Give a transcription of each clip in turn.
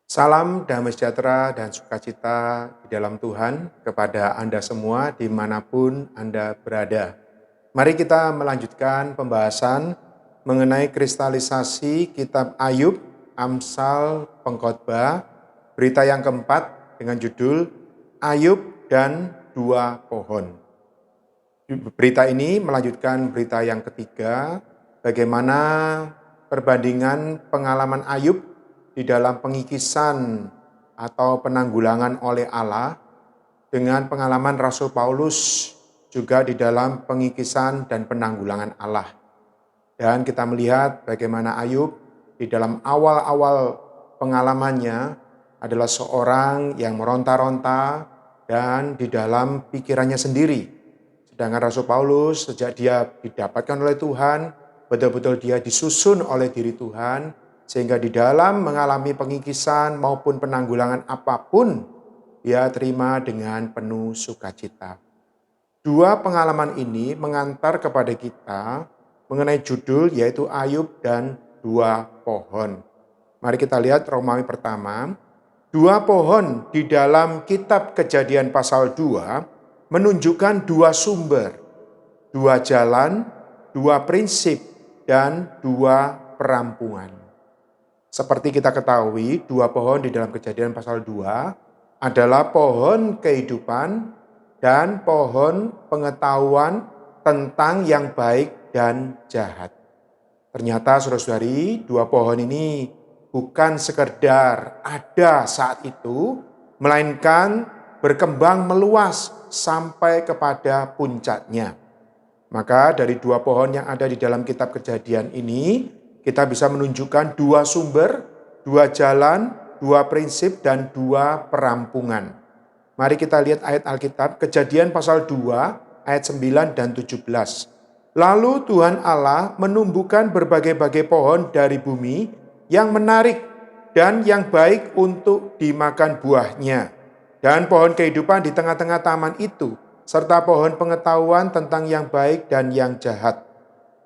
Salam damai sejahtera dan sukacita di dalam Tuhan kepada Anda semua dimanapun Anda berada. Mari kita melanjutkan pembahasan mengenai kristalisasi kitab Ayub, Amsal, Pengkhotbah, berita yang keempat dengan judul Ayub dan Dua Pohon. Berita ini melanjutkan berita yang ketiga, bagaimana perbandingan pengalaman Ayub di dalam pengikisan atau penanggulangan oleh Allah dengan pengalaman Rasul Paulus juga di dalam pengikisan dan penanggulangan Allah. Dan kita melihat bagaimana Ayub di dalam awal-awal pengalamannya adalah seorang yang meronta-ronta dan di dalam pikirannya sendiri. Sedangkan Rasul Paulus sejak dia didapatkan oleh Tuhan, betul-betul dia disusun oleh diri Tuhan, sehingga di dalam mengalami pengikisan maupun penanggulangan apapun, dia terima dengan penuh sukacita. Dua pengalaman ini mengantar kepada kita mengenai judul yaitu Ayub dan Dua Pohon. Mari kita lihat Romawi pertama. Dua pohon di dalam kitab Kejadian pasal 2 menunjukkan dua sumber, dua jalan, dua prinsip, dan dua perampungan. Seperti kita ketahui, dua pohon di dalam Kejadian pasal 2 adalah pohon kehidupan dan pohon pengetahuan tentang yang baik dan jahat. Ternyata saudara-saudari, dua pohon ini bukan sekedar ada saat itu, melainkan berkembang meluas sampai kepada puncaknya. Maka dari dua pohon yang ada di dalam kitab Kejadian ini, kita bisa menunjukkan dua sumber, dua jalan, dua prinsip, dan dua perampungan. Mari kita lihat ayat Alkitab, Kejadian pasal 2, ayat 9 dan 17. Lalu Tuhan Allah menumbuhkan berbagai-bagai pohon dari bumi yang menarik dan yang baik untuk dimakan buahnya. Dan pohon kehidupan di tengah-tengah taman itu, serta pohon pengetahuan tentang yang baik dan yang jahat.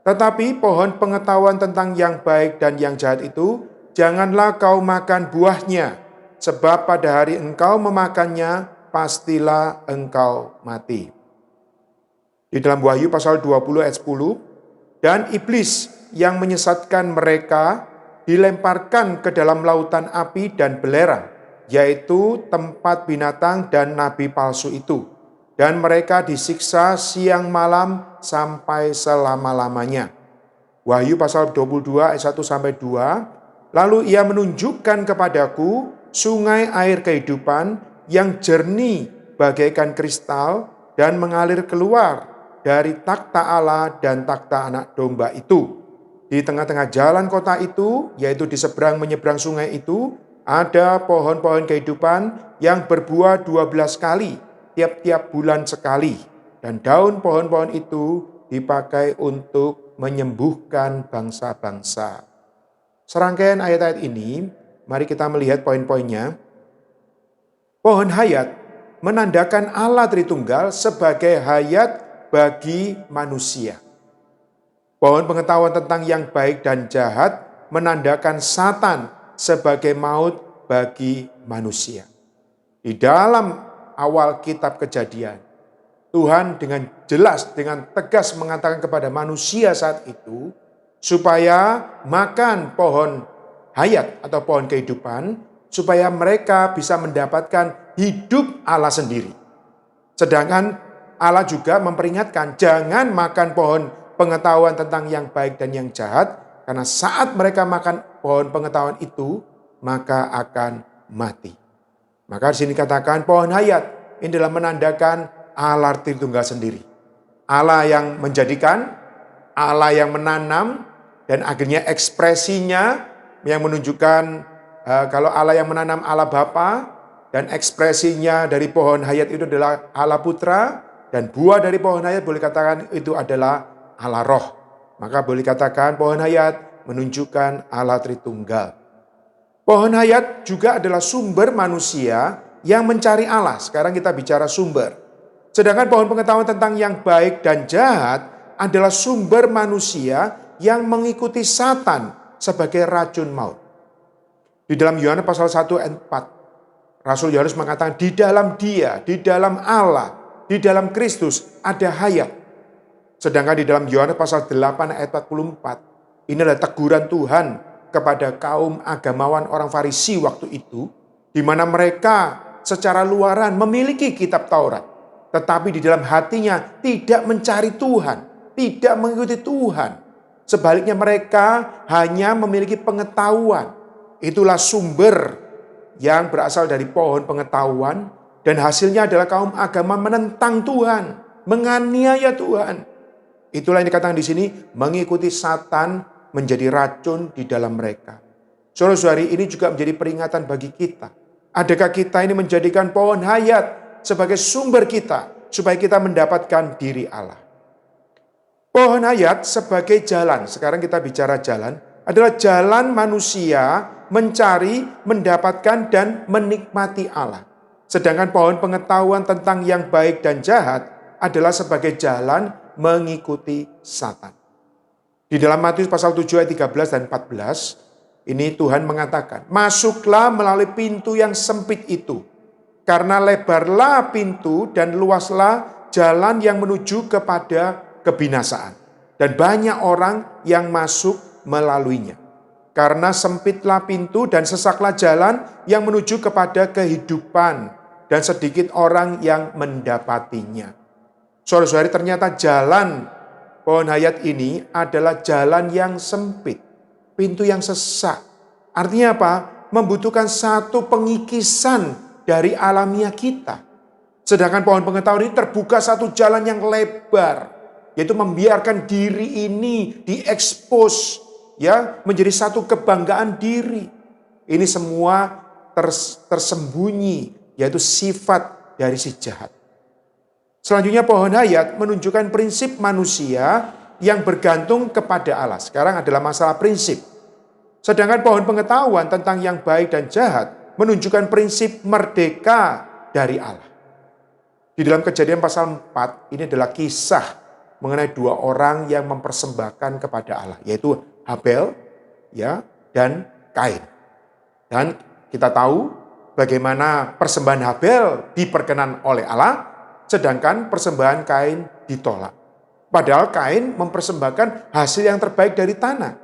Tetapi pohon pengetahuan tentang yang baik dan yang jahat itu, janganlah kau makan buahnya, sebab pada hari engkau memakannya, pastilah engkau mati. Di dalam Wahyu pasal 20 ayat 10, dan iblis yang menyesatkan mereka dilemparkan ke dalam lautan api dan belerang, yaitu tempat binatang dan nabi palsu itu. Dan mereka disiksa siang malam sampai selama-lamanya. Wahyu pasal 22 ayat 1-2, lalu ia menunjukkan kepadaku sungai air kehidupan yang jernih bagaikan kristal dan mengalir keluar dari takhta Allah dan takhta anak domba itu. Di tengah-tengah jalan kota itu, yaitu di seberang menyeberang sungai itu, ada pohon-pohon kehidupan yang berbuah 12 kali, tiap-tiap bulan sekali. Dan daun pohon-pohon itu dipakai untuk menyembuhkan bangsa-bangsa. Serangkaian ayat-ayat ini, mari kita melihat poin-poinnya. Pohon hayat menandakan Allah Tritunggal sebagai hayat bagi manusia. Pohon pengetahuan tentang yang baik dan jahat menandakan Satan sebagai maut bagi manusia. Di dalam awal kitab Kejadian, Tuhan dengan jelas, dengan tegas mengatakan kepada manusia saat itu, supaya makan pohon hayat atau pohon kehidupan, supaya mereka bisa mendapatkan hidup Allah sendiri. Sedangkan Allah juga memperingatkan, jangan makan pohon pengetahuan tentang yang baik dan yang jahat, karena saat mereka makan pohon pengetahuan itu, maka akan mati. Maka di sini katakan pohon hayat ini adalah menandakan Allah Tritunggal sendiri. Allah yang menjadikan, Allah yang menanam, dan akhirnya ekspresinya yang menunjukkan kalau Allah yang menanam Allah Bapa, dan ekspresinya dari pohon hayat itu adalah Allah Putra, dan buah dari pohon hayat boleh katakan itu adalah Allah Roh. Maka boleh katakan pohon hayat menunjukkan Allah Tritunggal. Pohon hayat juga adalah sumber manusia yang mencari Allah. Sekarang kita bicara sumber. Sedangkan pohon pengetahuan tentang yang baik dan jahat adalah sumber manusia yang mengikuti Satan sebagai racun maut. Di dalam Yohanes pasal 1 ayat 4, Rasul Yohanes mengatakan di dalam Dia, di dalam Allah, di dalam Kristus ada hayat. Sedangkan di dalam Yohanes pasal 8 ayat 44, ini adalah teguran Tuhan kepada kaum agamawan orang Farisi waktu itu, di mana mereka secara luaran memiliki kitab Taurat, tetapi di dalam hatinya tidak mencari Tuhan, tidak mengikuti Tuhan. Sebaliknya mereka hanya memiliki pengetahuan. Itulah sumber yang berasal dari pohon pengetahuan, dan hasilnya adalah kaum agama menentang Tuhan, menganiaya Tuhan. Itulah yang dikatakan di sini, mengikuti Satan menjadi racun di dalam mereka. Saudara-saudari, ini juga menjadi peringatan bagi kita. Adakah kita ini menjadikan pohon hayat sebagai sumber kita, supaya kita mendapatkan diri Allah? Pohon hayat sebagai jalan, sekarang kita bicara jalan, adalah jalan manusia mencari, mendapatkan, dan menikmati Allah. Sedangkan pohon pengetahuan tentang yang baik dan jahat adalah sebagai jalan mengikuti Satan. Di dalam Matius pasal 7 ayat 13 dan 14, ini Tuhan mengatakan, masuklah melalui pintu yang sempit itu, karena lebarlah pintu dan luaslah jalan yang menuju kepada kebinasaan, dan banyak orang yang masuk melaluinya. Karena sempitlah pintu dan sesaklah jalan yang menuju kepada kehidupan, dan sedikit orang yang mendapatinya. Saudara-saudari, ternyata jalan pohon hayat ini adalah jalan yang sempit, pintu yang sesak. Artinya apa? Membutuhkan satu pengikisan dari alamiah kita. Sedangkan pohon pengetahuan ini terbuka satu jalan yang lebar, yaitu membiarkan diri ini diekspos, ya, menjadi satu kebanggaan diri. Ini semua tersembunyi, yaitu sifat dari si jahat. Selanjutnya pohon hayat menunjukkan prinsip manusia yang bergantung kepada Allah. Sekarang adalah masalah prinsip. Sedangkan pohon pengetahuan tentang yang baik dan jahat menunjukkan prinsip merdeka dari Allah. Di dalam Kejadian pasal 4, ini adalah kisah mengenai dua orang yang mempersembahkan kepada Allah, yaitu Habel, ya, dan Kain. Dan kita tahu bagaimana persembahan Habel diperkenan oleh Allah, sedangkan persembahan Kain ditolak. Padahal Kain mempersembahkan hasil yang terbaik dari tanah,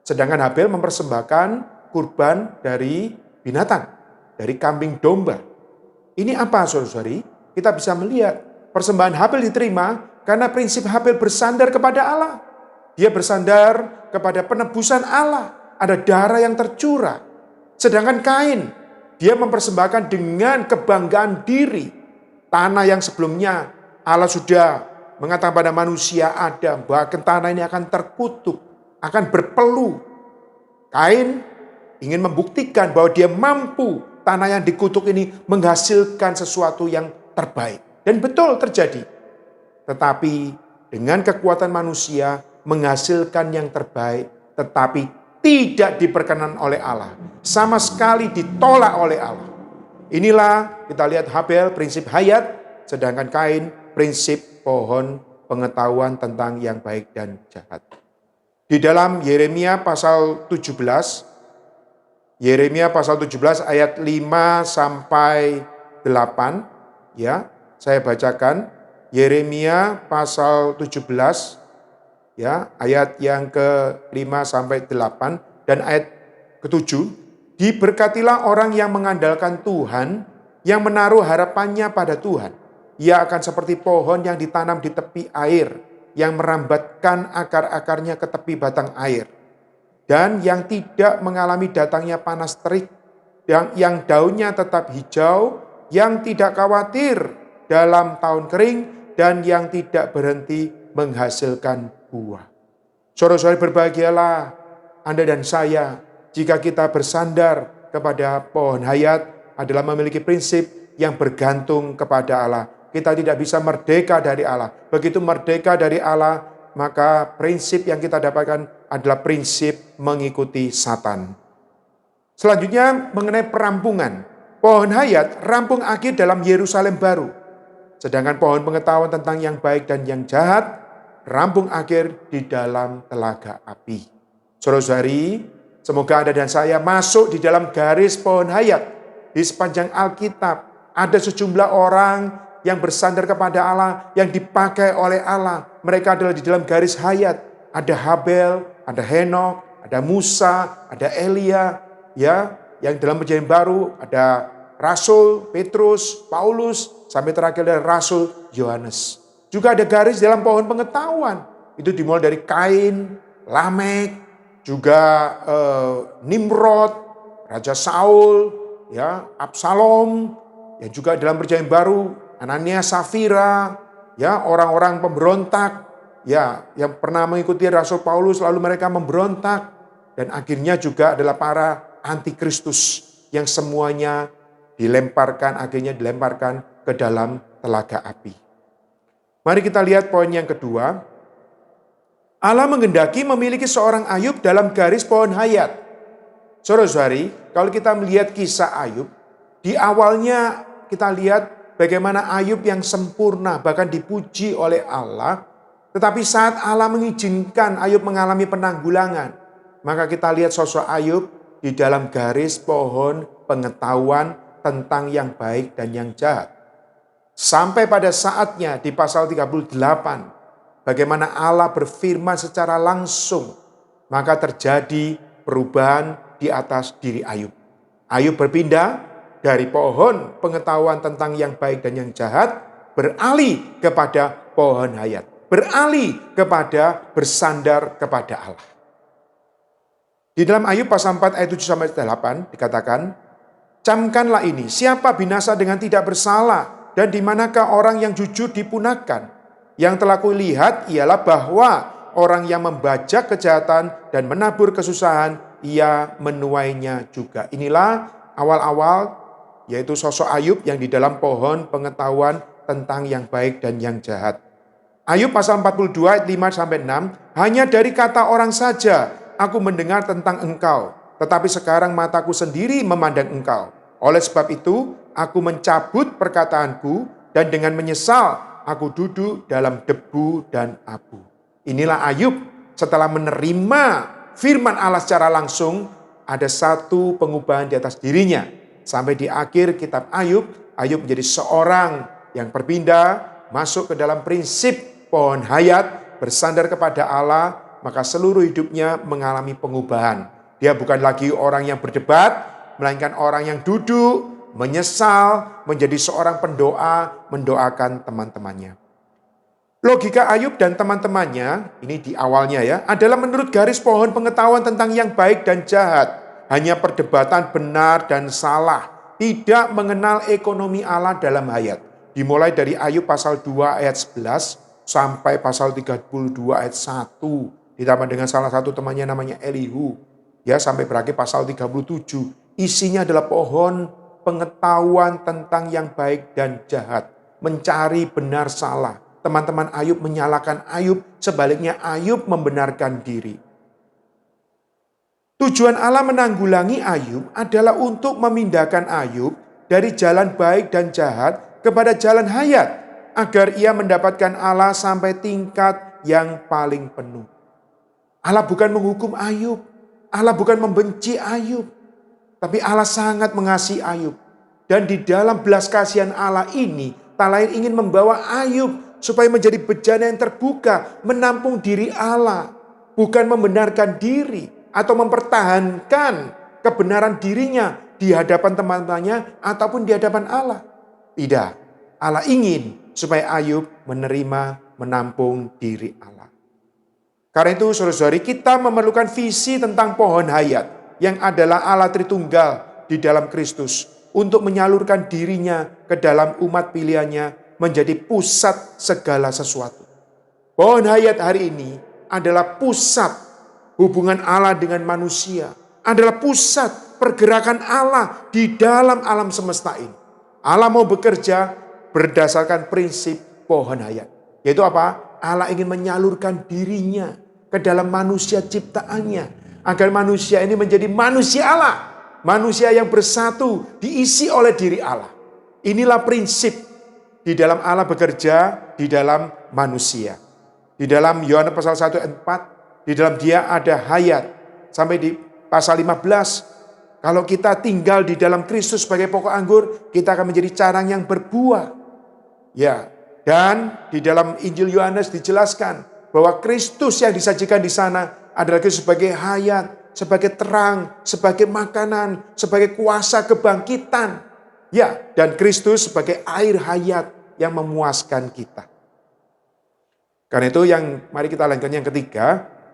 sedangkan Habel mempersembahkan kurban dari binatang, dari kambing domba. Ini apa, saudara-saudari? Kita bisa melihat persembahan Habel diterima karena prinsip Habel bersandar kepada Allah. Dia bersandar kepada penebusan Allah. Ada darah yang tercurah. Sedangkan Kain, dia mempersembahkan dengan kebanggaan diri. Tanah yang sebelumnya Allah sudah mengatakan pada manusia Adam, bahkan tanah ini akan terkutuk, akan berpeluh. Kain ingin membuktikan bahwa dia mampu tanah yang dikutuk ini menghasilkan sesuatu yang terbaik. Dan betul terjadi. Tetapi dengan kekuatan manusia menghasilkan yang terbaik, tetapi tidak diperkenan oleh Allah. Sama sekali ditolak oleh Allah. Inilah kita lihat Habel prinsip hayat, sedangkan Kain prinsip pohon pengetahuan tentang yang baik dan jahat. Di dalam Yeremia pasal 17, Yeremia pasal 17 ayat 5 sampai 8, ya, saya bacakan Yeremia pasal 17, ya, ayat yang ke-5 sampai 8 dan ayat ke-7. Diberkatilah orang yang mengandalkan Tuhan, yang menaruh harapannya pada Tuhan. Ia akan seperti pohon yang ditanam di tepi air, yang merambatkan akar-akarnya ke tepi batang air, dan yang tidak mengalami datangnya panas terik, yang daunnya tetap hijau, yang tidak khawatir dalam tahun kering, dan yang tidak berhenti menghasilkan buah. Saudara-saudari, berbahagialah Anda dan saya jika kita bersandar kepada pohon hayat, adalah memiliki prinsip yang bergantung kepada Allah. Kita tidak bisa merdeka dari Allah. Begitu merdeka dari Allah, maka prinsip yang kita dapatkan adalah prinsip mengikuti Satan. Selanjutnya mengenai perampungan. Pohon hayat rampung akhir dalam Yerusalem baru. Sedangkan pohon pengetahuan tentang yang baik dan yang jahat rampung akhir di dalam telaga api. Saudara-saudari, Semoga Anda dan saya masuk di dalam garis pohon hayat. Di sepanjang Alkitab ada sejumlah orang yang bersandar kepada Allah, yang dipakai oleh Allah. Mereka adalah di dalam garis hayat. Ada Habel, ada Henok, ada Musa, ada Elia, ya, yang dalam perjanjian baru ada Rasul Petrus, Paulus, sampai terakhir ada Rasul Yohanes. Juga ada garis dalam pohon pengetahuan. Itu dimulai dari Kain, Lamek, juga Nimrod, Raja Saul, ya, Absalom, yang juga dalam perjanjian baru Anania, Safira, ya, orang-orang pemberontak, ya, yang pernah mengikuti Rasul Paulus lalu mereka memberontak, dan akhirnya juga adalah para antikristus yang semuanya akhirnya dilemparkan ke dalam telaga api. Mari kita lihat poin yang kedua. Allah menghendaki memiliki seorang Ayub dalam garis pohon hayat. Saudara-saudari, kalau kita melihat kisah Ayub, di awalnya kita lihat bagaimana Ayub yang sempurna, bahkan dipuji oleh Allah. Tetapi saat Allah mengizinkan Ayub mengalami penanggulangan, maka kita lihat sosok Ayub di dalam garis pohon pengetahuan tentang yang baik dan yang jahat. Sampai pada saatnya di pasal 38, bagaimana Allah berfirman secara langsung, maka terjadi perubahan di atas diri Ayub. Ayub berpindah dari pohon pengetahuan tentang yang baik dan yang jahat, beralih kepada pohon hayat. Beralih kepada bersandar kepada Allah. Di dalam Ayub pasal 4 ayat 7-8 dikatakan, camkanlah ini, siapa binasa dengan tidak bersalah, dan di manakah orang yang jujur dipunahkan? Yang telah kulihat ialah bahwa orang yang membajak kejahatan dan menabur kesusahan, ia menuainya juga. Inilah awal-awal, yaitu sosok Ayub yang di dalam pohon pengetahuan tentang yang baik dan yang jahat. Ayub pasal 42 ayat 5-6, hanya dari kata orang saja aku mendengar tentang engkau, tetapi sekarang mataku sendiri memandang engkau. Oleh sebab itu, aku mencabut perkataanku dan dengan menyesal aku duduk dalam debu dan abu. Inilah Ayub setelah menerima firman Allah secara langsung, ada satu pengubahan di atas dirinya. Sampai di akhir kitab Ayub, Ayub menjadi seorang yang berpindah, masuk ke dalam prinsip pohon hayat, bersandar kepada Allah, maka seluruh hidupnya mengalami pengubahan. Dia bukan lagi orang yang berdebat, melainkan orang yang duduk, menyesal, menjadi seorang pendoa, mendoakan teman-temannya. Logika Ayub dan teman-temannya, ini di awalnya ya, adalah menurut garis pohon pengetahuan tentang yang baik dan jahat. Hanya perdebatan benar dan salah, tidak mengenal ekonomi Allah dalam hayat. Dimulai dari Ayub pasal 2 ayat 11 sampai pasal 32 ayat 1. Ditambah dengan salah satu temannya namanya Elihu. Ya, sampai berakhir pasal 37. Isinya adalah pohon pengetahuan tentang yang baik dan jahat. Mencari benar salah. Teman-teman Ayub menyalahkan Ayub, sebaliknya Ayub membenarkan diri. Tujuan Allah menanggulangi Ayub adalah untuk memindahkan Ayub dari jalan baik dan jahat kepada jalan hayat, agar ia mendapatkan Allah sampai tingkat yang paling penuh. Allah bukan menghukum Ayub, Allah bukan membenci Ayub, tapi Allah sangat mengasihi Ayub. Dan di dalam belas kasihan Allah ini, tak lain ingin membawa Ayub supaya menjadi bejana yang terbuka, menampung diri Allah, bukan membenarkan diri atau mempertahankan kebenaran dirinya di hadapan teman-temannya ataupun di hadapan Allah. Tidak, Allah ingin supaya Ayub menerima, menampung diri Allah. Karena itu saudara-saudari, kita memerlukan visi tentang pohon hayat yang adalah Allah Tritunggal di dalam Kristus untuk menyalurkan dirinya ke dalam umat pilihannya menjadi pusat segala sesuatu. Pohon hayat hari ini adalah pusat hubungan Allah dengan manusia, adalah pusat pergerakan Allah di dalam alam semesta ini. Allah mau bekerja berdasarkan prinsip pohon hayat. Yaitu apa? Allah ingin menyalurkan dirinya ke dalam manusia ciptaannya, agar manusia ini menjadi manusia Allah. Manusia yang bersatu, diisi oleh diri Allah. Inilah prinsip di dalam Allah bekerja di dalam manusia. Di dalam Yohanes pasal 1 ayat 4, di dalam dia ada hayat. Sampai di pasal 15. Kalau kita tinggal di dalam Kristus sebagai pokok anggur, kita akan menjadi carang yang berbuah. Ya, dan di dalam Injil Yohanes dijelaskan bahwa Kristus yang disajikan di sana adalah Kristus sebagai hayat, sebagai terang, sebagai makanan, sebagai kuasa kebangkitan. Ya, dan Kristus sebagai air hayat yang memuaskan kita. Karena itu mari kita lanjutkan yang ketiga.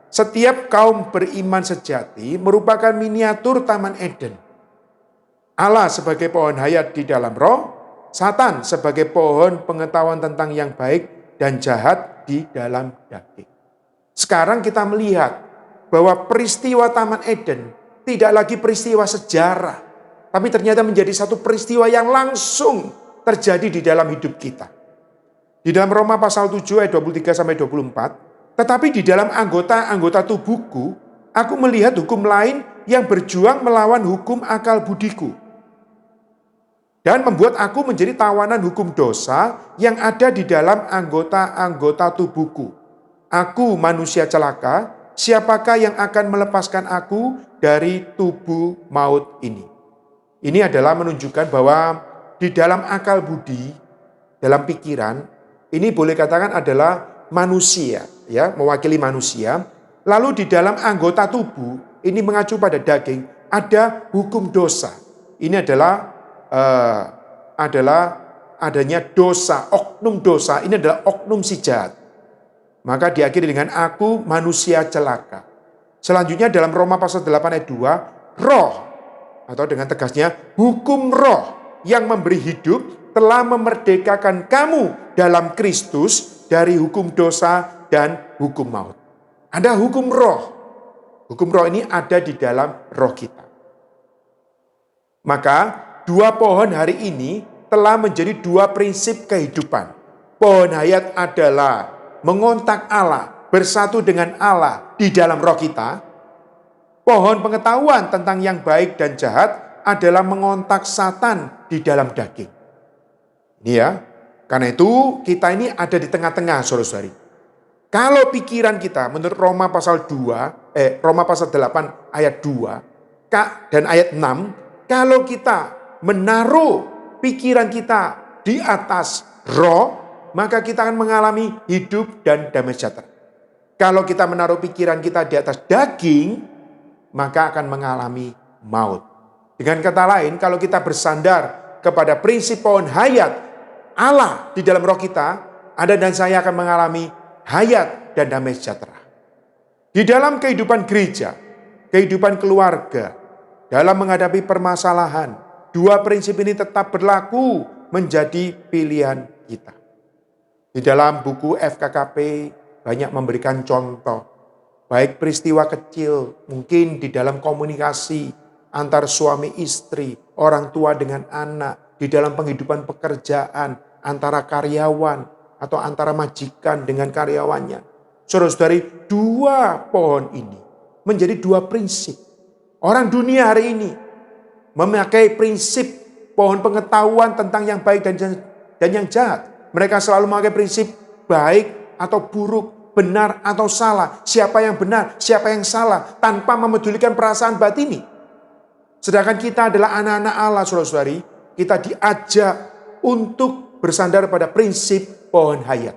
Setiap kaum beriman sejati merupakan miniatur Taman Eden. Allah sebagai pohon hayat di dalam roh, Satan sebagai pohon pengetahuan tentang yang baik dan jahat di dalam daging. Sekarang kita melihat bahwa peristiwa Taman Eden tidak lagi peristiwa sejarah, tapi ternyata menjadi satu peristiwa yang langsung terjadi di dalam hidup kita. Di dalam Roma pasal 7 ayat 23-24, tetapi di dalam anggota-anggota tubuhku, aku melihat hukum lain yang berjuang melawan hukum akal budiku. Dan membuat aku menjadi tawanan hukum dosa yang ada di dalam anggota-anggota tubuhku. Aku manusia celaka, siapakah yang akan melepaskan aku dari tubuh maut ini? Ini adalah menunjukkan bahwa di dalam akal budi, dalam pikiran, ini boleh katakan adalah manusia, ya, mewakili manusia. Lalu di dalam anggota tubuh, ini mengacu pada daging, ada hukum dosa. Ini adalah adanya dosa, oknum dosa, ini adalah oknum si jahat. Maka diakhiri dengan aku manusia celaka. Selanjutnya dalam Roma pasal 8 ayat 2, roh, atau dengan tegasnya, hukum roh yang memberi hidup telah memerdekakan kamu dalam Kristus dari hukum dosa dan hukum maut. Ada hukum roh. Hukum roh ini ada di dalam roh kita. Maka dua pohon hari ini telah menjadi dua prinsip kehidupan. Pohon hayat adalah mengontak Allah, bersatu dengan Allah di dalam roh kita. Pohon pengetahuan tentang yang baik dan jahat adalah mengontak Satan di dalam daging. Ini ya, karena itu kita ini ada di tengah-tengah, saudara-saudari. Kalau pikiran kita menurut Roma pasal 8 ayat 2 dan ayat 6, kalau kita menaruh pikiran kita di atas roh, maka kita akan mengalami hidup dan damai sejahtera. Kalau kita menaruh pikiran kita di atas daging, maka akan mengalami maut. Dengan kata lain, kalau kita bersandar kepada prinsip pohon hayat Allah di dalam roh kita, Anda dan saya akan mengalami hayat dan damai sejahtera. Di dalam kehidupan gereja, kehidupan keluarga, dalam menghadapi permasalahan, dua prinsip ini tetap berlaku menjadi pilihan kita. Di dalam buku FKKP banyak memberikan contoh, baik peristiwa kecil, mungkin di dalam komunikasi antar suami istri, orang tua dengan anak, di dalam penghidupan pekerjaan, antara karyawan atau antara majikan dengan karyawannya. Saudara-saudari, dua pohon ini menjadi dua prinsip. Orang dunia hari ini memakai prinsip pohon pengetahuan tentang yang baik dan yang jahat. Mereka selalu memakai prinsip baik atau buruk, benar atau salah, siapa yang benar, siapa yang salah, tanpa memedulikan perasaan batini. Sedangkan kita adalah anak-anak Allah, saudara-saudari, kita diajak untuk bersandar pada prinsip pohon hayat,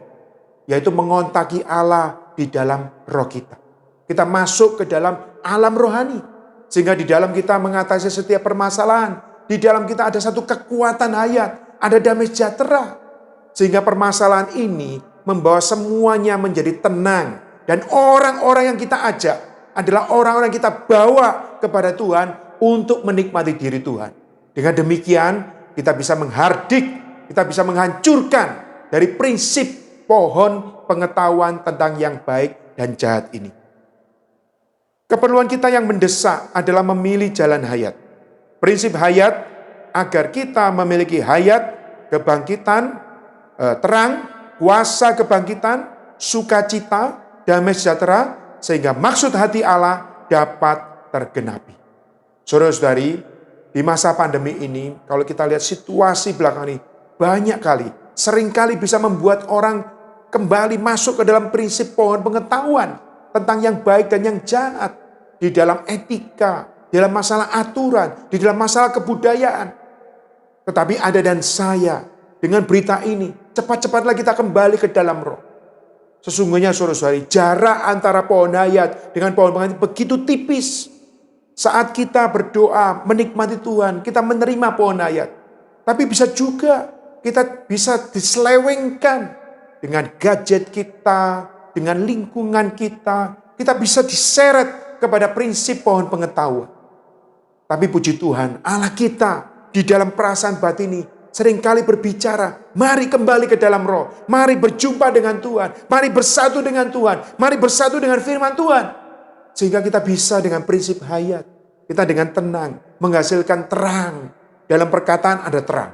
yaitu mengontaki Allah di dalam roh kita. Kita masuk ke dalam alam rohani, sehingga di dalam kita mengatasi setiap permasalahan. Di dalam kita ada satu kekuatan hayat, ada damai sejahtera. Sehingga permasalahan ini membawa semuanya menjadi tenang. Dan orang-orang yang kita ajak adalah orang-orang yang kita bawa kepada Tuhan untuk menikmati diri Tuhan. Dengan demikian kita bisa menghardik, kita bisa menghancurkan dari prinsip pohon pengetahuan tentang yang baik dan jahat ini. Keperluan kita yang mendesak adalah memilih jalan hayat. Prinsip hayat agar kita memiliki hayat, kebangkitan, terang, kuasa kebangkitan, sukacita, damai sejahtera, sehingga maksud hati Allah dapat tergenapi. Saudara-saudari, di masa pandemi ini, kalau kita lihat situasi belakang ini, banyak kali, seringkali bisa membuat orang kembali masuk ke dalam prinsip pohon pengetahuan tentang yang baik dan yang jahat. di dalam etika, di dalam masalah aturan, di dalam masalah kebudayaan. Tetapi ada dan saya, dengan berita ini, cepat-cepatlah kita kembali ke dalam roh. Sesungguhnya saudara-saudari, jarak antara pohon hayat dengan pohon pengantin begitu tipis. Saat kita berdoa, menikmati Tuhan, kita menerima pohon hayat. Tapi bisa juga kita bisa diselewengkan dengan gadget kita, dengan lingkungan kita. Kita bisa diseret kepada prinsip pohon pengetahuan. Tapi puji Tuhan, Allah kita di dalam perasaan batin ini seringkali berbicara, mari kembali ke dalam roh. Mari berjumpa dengan Tuhan. Mari bersatu dengan Tuhan. Mari bersatu dengan firman Tuhan. Sehingga kita bisa dengan prinsip hayat. Kita dengan tenang menghasilkan terang. Dalam perkataan ada terang.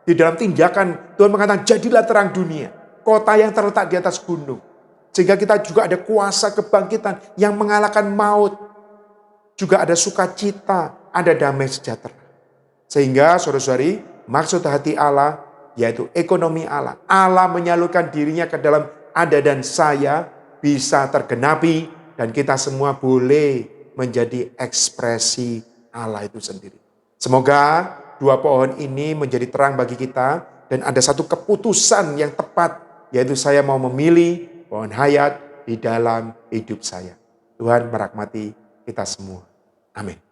Di dalam tindakan Tuhan mengatakan jadilah terang dunia. Kota yang terletak di atas gunung. Sehingga kita juga ada kuasa kebangkitan yang mengalahkan maut. Juga ada sukacita, ada damai sejahtera. Sehingga saudara-saudari, maksud hati Allah yaitu ekonomi Allah. Allah menyalurkan dirinya ke dalam Anda dan saya bisa tergenapi dan kita semua boleh menjadi ekspresi Allah itu sendiri. Semoga dua pohon ini menjadi terang bagi kita dan ada satu keputusan yang tepat yaitu saya mau memilih pohon hayat di dalam hidup saya. Tuhan merahmati kita semua. Amin.